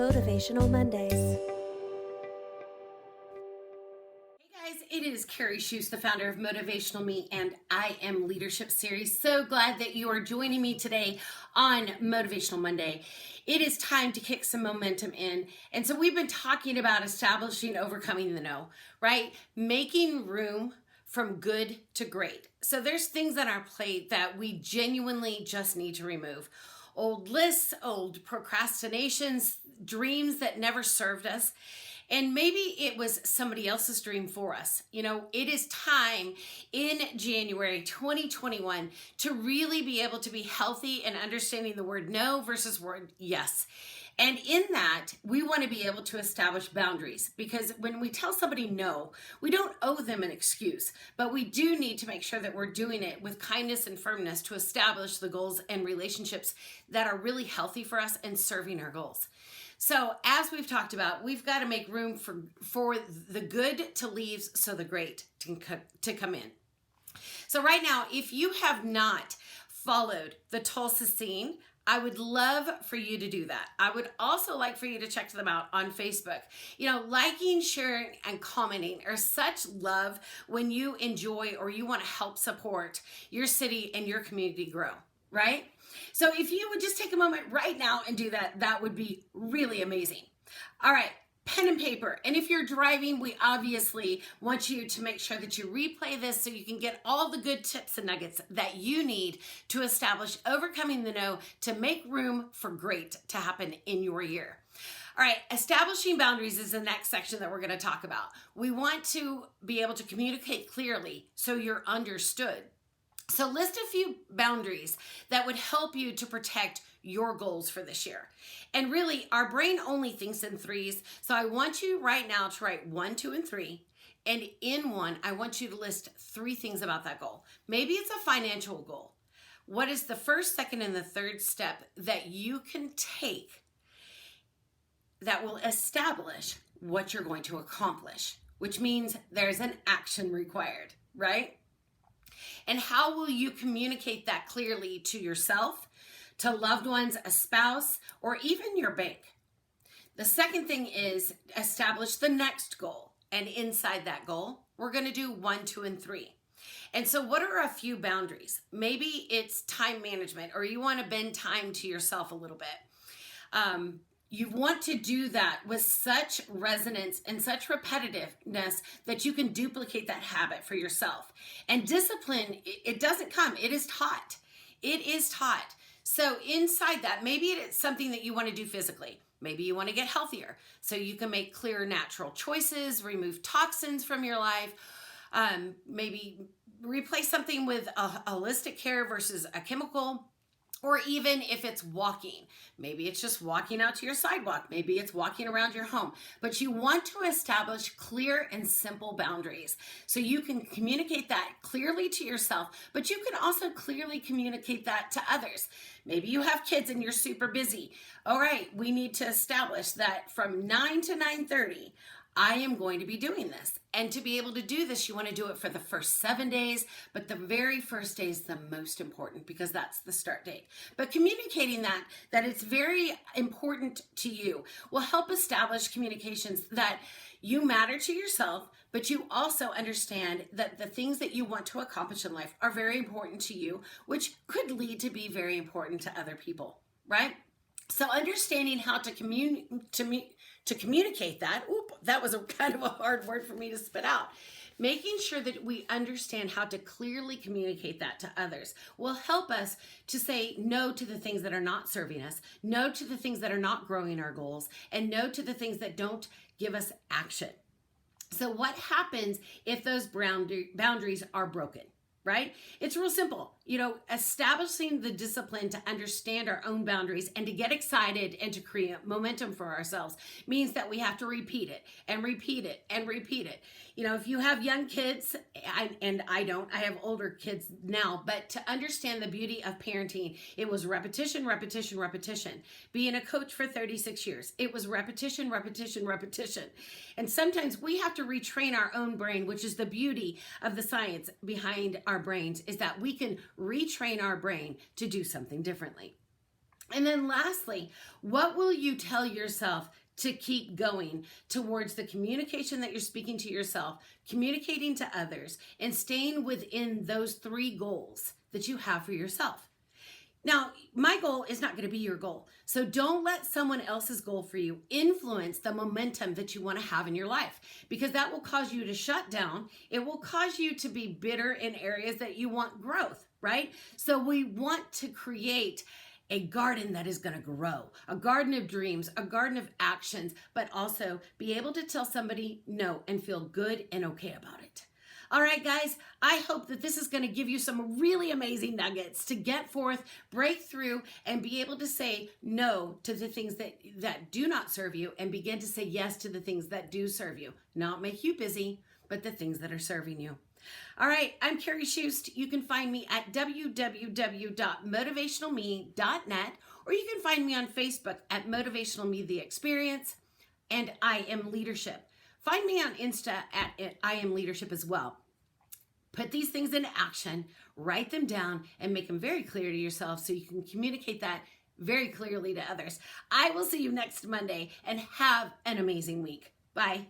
Motivational Mondays. Hey guys, it is Karrie Shust, the founder of Motivational Me and I Am Leadership Series. So glad that you are joining me today on Motivational Monday. It is time to kick some momentum in. And so we've been talking about establishing, overcoming the no, right? Making room from good to great. So there's things on our plate that we genuinely just need to remove. Old lists, old procrastinations, dreams that never served us. And maybe it was somebody else's dream for us. You know, it is time in January 2021 to really be able to be healthy and understanding the word no versus word yes. And in that, we want to be able to establish boundaries, because when we tell somebody no, we don't owe them an excuse, but we do need to make sure that we're doing it with kindness and firmness to establish the goals and relationships that are really healthy for us and serving our goals. So as we've talked about, we've got to make room for the good to leave so the great to come in. So right now, if you have not followed the Tulsa scene, I would love for you to do that. I would also like for you to check them out on Facebook. You know, liking, sharing, and commenting are such love when you enjoy or you want to help support your city and your community grow, right? So if you would just take a moment right now and do that, that would be really amazing. All right, pen and paper. And if you're driving, we obviously want you to make sure that you replay this so you can get all the good tips and nuggets that you need to establish overcoming the no to make room for great to happen in your year. All right, establishing boundaries is the next section that we're going to talk about. We want to be able to communicate clearly so you're understood. So list a few boundaries that would help you to protect your goals for this year. And really, our brain only thinks in threes. So I want you right now to write 1, 2, and 3. And in one, I want you to list 3 things about that goal. Maybe it's a financial goal. What is the first, second, and the third step that you can take that will establish what you're going to accomplish, which means there's an action required, right? And how will you communicate that clearly to yourself, to loved ones, a spouse, or even your bank? The second thing is establish the next goal. And inside that goal, we're going to do 1, 2, and 3. And so what are a few boundaries? Maybe it's time management, or you want to bend time to yourself a little bit. You want to do that with such resonance and such repetitiveness that you can duplicate that habit for yourself. And discipline, it doesn't come, it is taught. It is taught. So inside that, maybe it's something that you want to do physically. Maybe you want to get healthier so you can make clear, natural choices, remove toxins from your life, maybe replace something with a holistic care versus a chemical. Or even if it's walking, maybe it's just walking out to your sidewalk, maybe it's walking around your home, but you want to establish clear and simple boundaries so you can communicate that clearly to yourself, but you can also clearly communicate that to others. Maybe you have kids and you're super busy. All right, we need to establish that from 9 to 9:30, I am going to be doing this. And to be able to do this, you want to do it for the first 7 days, but the very first day is the most important because that's the start date. But communicating that it's very important to you will help establish communications that you matter to yourself, but you also understand that the things that you want to accomplish in life are very important to you, which could lead to be very important to other people, right? So understanding how to communicate that, that was a kind of a hard word for me to spit out. Making sure that we understand how to clearly communicate that to others will help us to say no to the things that are not serving us, no to the things that are not growing our goals, and no to the things that don't give us action. So what happens if those boundaries are broken? Right? It's real simple. You know, establishing the discipline to understand our own boundaries and to get excited and to create momentum for ourselves means that we have to repeat it and repeat it and repeat it. You know, if you have young kids, and I don't, I have older kids now, but to understand the beauty of parenting, it was repetition, repetition, repetition. Being a coach for 36 years, it was repetition, repetition, repetition. And sometimes we have to retrain our own brain, which is the beauty of the science behind our brains, is that we can retrain our brain to do something differently. And then lastly, what will you tell yourself to keep going towards the communication that you're speaking to yourself, communicating to others, and staying within those 3 goals that you have for yourself? Now, my goal is not going to be your goal. So don't let someone else's goal for you influence the momentum that you want to have in your life, because that will cause you to shut down. It will cause you to be bitter in areas that you want growth, right? So we want to create a garden that is going to grow, a garden of dreams, a garden of actions, but also be able to tell somebody no and feel good and okay about it. All right, guys, I hope that this is going to give you some really amazing nuggets to get forth, break through, and be able to say no to the things that do not serve you and begin to say yes to the things that do serve you. Not make you busy, but the things that are serving you. All right, I'm Karrie Shust. You can find me at www.motivationalme.net, or you can find me on Facebook at Motivational Me The Experience and I Am Leadership. Find me on Insta at I Am Leadership as well. Put these things into action, write them down, and make them very clear to yourself so you can communicate that very clearly to others. I will see you next Monday, and have an amazing week. Bye.